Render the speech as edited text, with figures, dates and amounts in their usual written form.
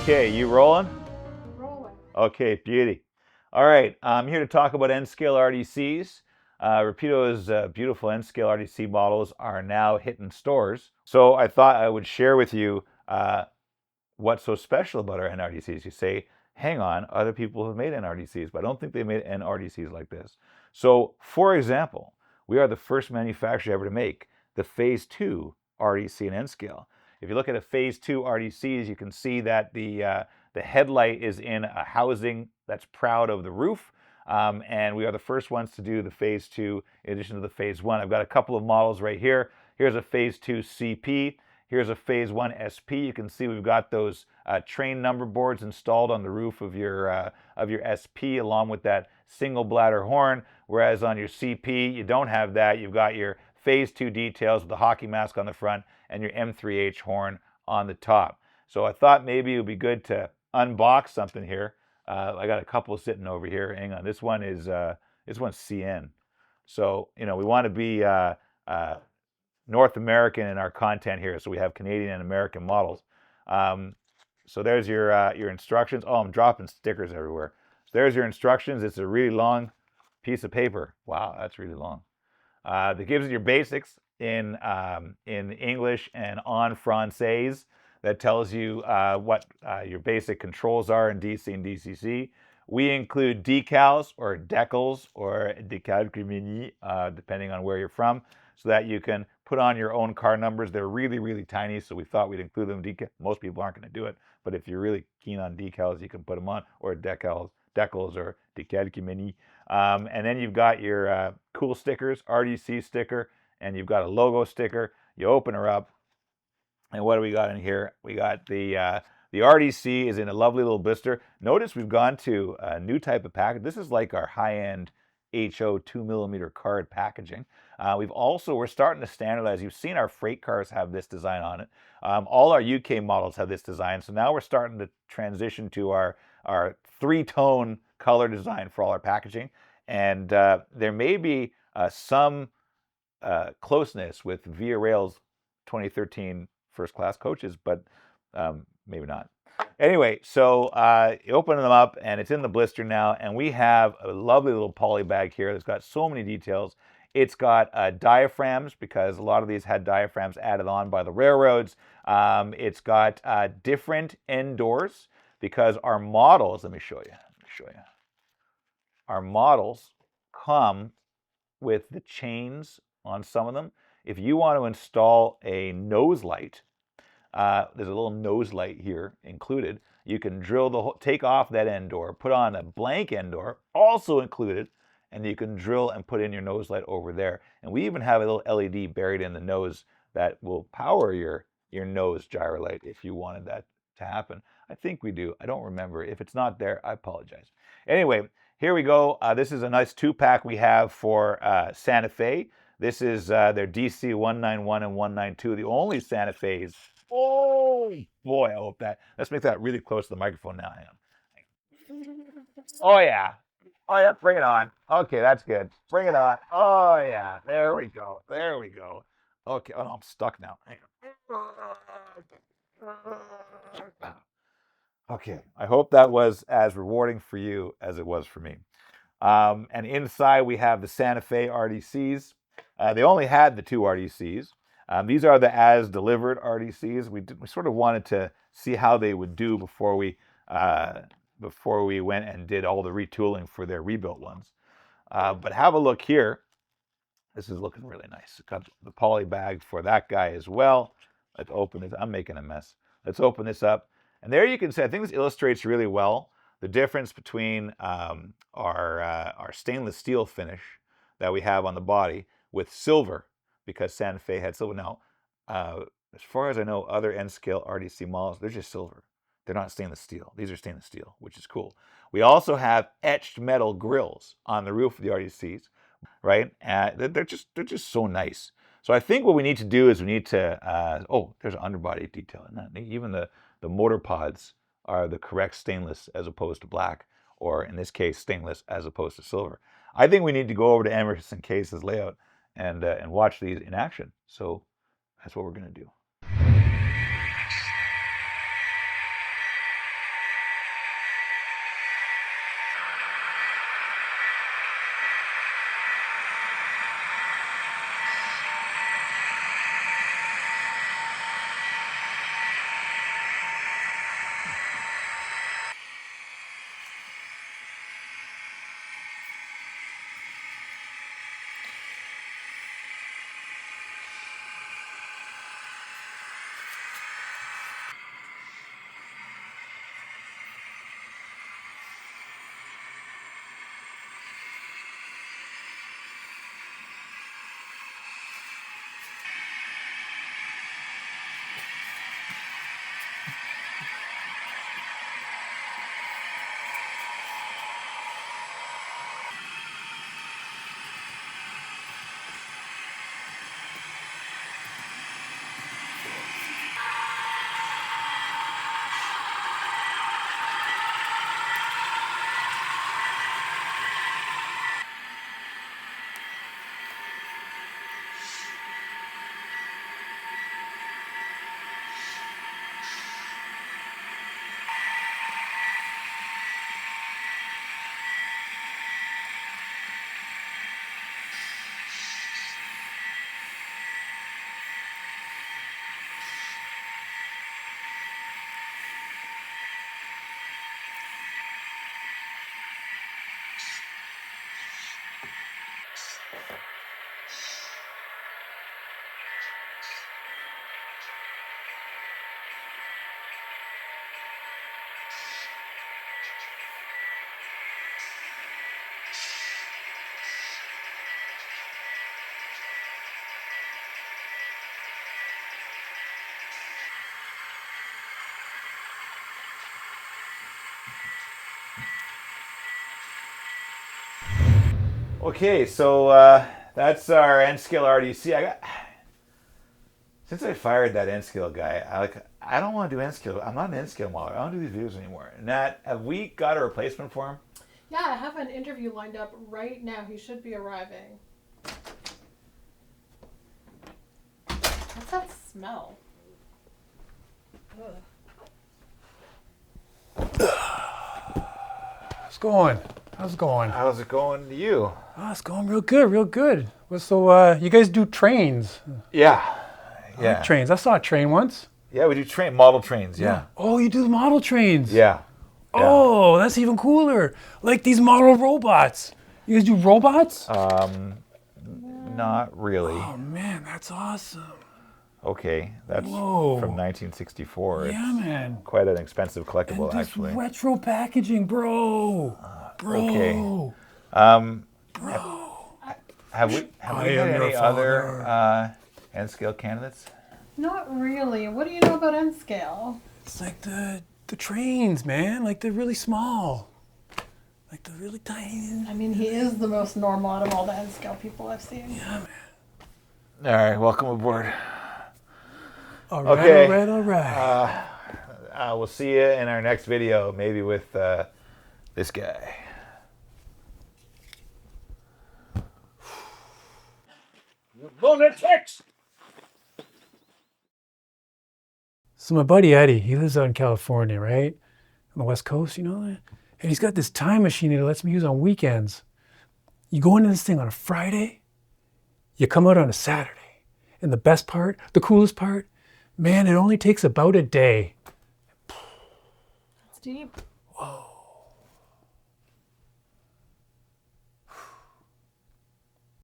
Okay, you rolling? Rolling. Okay, beauty. All right, I'm here to talk about N-scale RDCs. Rapido's beautiful N-scale RDC models are now hitting stores. So I thought I would share with you what's so special about our NRDCs. You say, hang on, other people have made NRDCs, but I don't think they made NRDCs like this. So, for example, we are the first manufacturer ever to make the Phase 2 RDC and N-scale. If you look at a Phase 2 RDCs, you can see that the headlight is in a housing that's proud of the roof. And we are the first ones to do the Phase 2 in addition to the Phase 1. I've got a couple of models right here. Here's a Phase 2 CP. Here's a Phase 1 SP. You can see we've got those train number boards installed on the roof of your SP along with that single bladder horn, whereas on your CP you don't have that. You've got your Phase 2 details with the hockey mask on the front and your M3H horn on the top. So I thought maybe it would be good to unbox something here. I got a couple sitting over here. Hang on, this one's CN. So we want to be North American in our content here, so we have Canadian and American models. So there's your instructions. Oh, I'm dropping stickers everywhere. So there's your instructions. It's a really long piece of paper. Wow, that's really long. That gives you your basics in English and en français. That tells you what your basic controls are in DC and DCC. We include decals or decals or decalcrimini, depending on where you're from, so that you can put on your own car numbers. They're really, really tiny, so we thought we'd include them. Most people aren't going to do it, but if you're really keen on decals, you can put them on, or decals or decalcrimini. And then you've got your cool stickers, RDC sticker, and you've got a logo sticker. You open her up, and what do we got in here? We got the RDC is in a lovely little blister. Notice we've gone to a new type of package. This is like our high-end HO 2mm card packaging. We're starting to standardize. You've seen our freight cars have this design on it. All our UK models have this design. So now we're starting to transition to our three-tone color design for all our packaging. And there may be some closeness with Via Rail's 2013 first class coaches, but maybe not. Anyway, so you open them up and it's in the blister now, and we have a lovely little poly bag here that's got so many details. It's got diaphragms, because a lot of these had diaphragms added on by the railroads. It's got different end doors, because our models, let me show you. Our models come with the chains on some of them. If you want to install a nose light, there's a little nose light here included. You can drill take off that end door, put on a blank end door, also included, and you can drill and put in your nose light over there. And we even have a little LED buried in the nose that will power your nose gyralite if you wanted that to happen. I think we do. I don't remember. If it's not there, I apologize. Anyway, here we go. This is a nice 2-pack we have for Santa Fe. This is their DC 191 and 192, the only Santa Fe's. Oh boy, I hope that. Let's make that really close to the microphone now. Hang on. Oh yeah. Oh yeah, bring it on. Okay, that's good. Bring it on. Oh yeah, there we go. There we go. Okay, oh no, I'm stuck now. Hang on. Okay, I hope that was as rewarding for you as it was for me. And inside we have the Santa Fe RDCs. They only had the 2 RDCs. These are the as-delivered RDCs. We sort of wanted to see how they would do before we went and did all the retooling for their rebuilt ones. But have a look here. This is looking really nice. Got the poly bag for that guy as well. Let's open this. I'm making a mess. Let's open this up. And there you can see, I think this illustrates really well the difference between our stainless steel finish that we have on the body with silver, because Santa Fe had silver. Now, as far as I know, other N-scale RDC models, they're just silver. They're not stainless steel. These are stainless steel, which is cool. We also have etched metal grills on the roof of the RDCs, right? They're just so nice. So I think what we need to do is we need to, there's an underbody detail in that. Even the motor pods are the correct stainless as opposed to black, or in this case, stainless as opposed to silver. I think we need to go over to Emerson Case's layout and watch these in action. So that's what we're going to do. Okay, so that's our N-scale RDC. Since I fired that N-scale guy, I don't want to do N-scale. I'm not an N-scale modeler. I don't do these videos anymore. Nat, have we got a replacement for him? Yeah, I have an interview lined up right now. He should be arriving. What's that smell? Ugh. How's it going? How's it going? How's it going to you? Oh, it's going real good, real good. Well, so you guys do trains? Yeah. I like trains. I saw a train once. Yeah, we do model trains, yeah. Oh, you do the model trains? Yeah. Oh, that's even cooler. Like these model robots. You guys do robots? Not really. Oh, man, that's awesome. Okay, that's Whoa. from 1964. Yeah, man. Quite an expensive collectible, And this actually. retro packaging, bro. Okay. Bro. Have we had any other N-scale candidates? Not really. What do you know about N-scale? It's like the trains, man. Like they're really small. Like they're really tiny. I mean, he is the most normal out of all the N-scale people I've seen. Yeah, man. All right, welcome aboard. All right, Okay. all right. We'll see you in our next video, maybe with this guy. You lunatics! So my buddy Eddie, he lives out in California, right? On the West Coast, you know that? And he's got this time machine that lets me use on weekends. You go into this thing on a Friday, you come out on a Saturday. And the best part, the coolest part, man, it only takes about a day. It's deep. Whoa.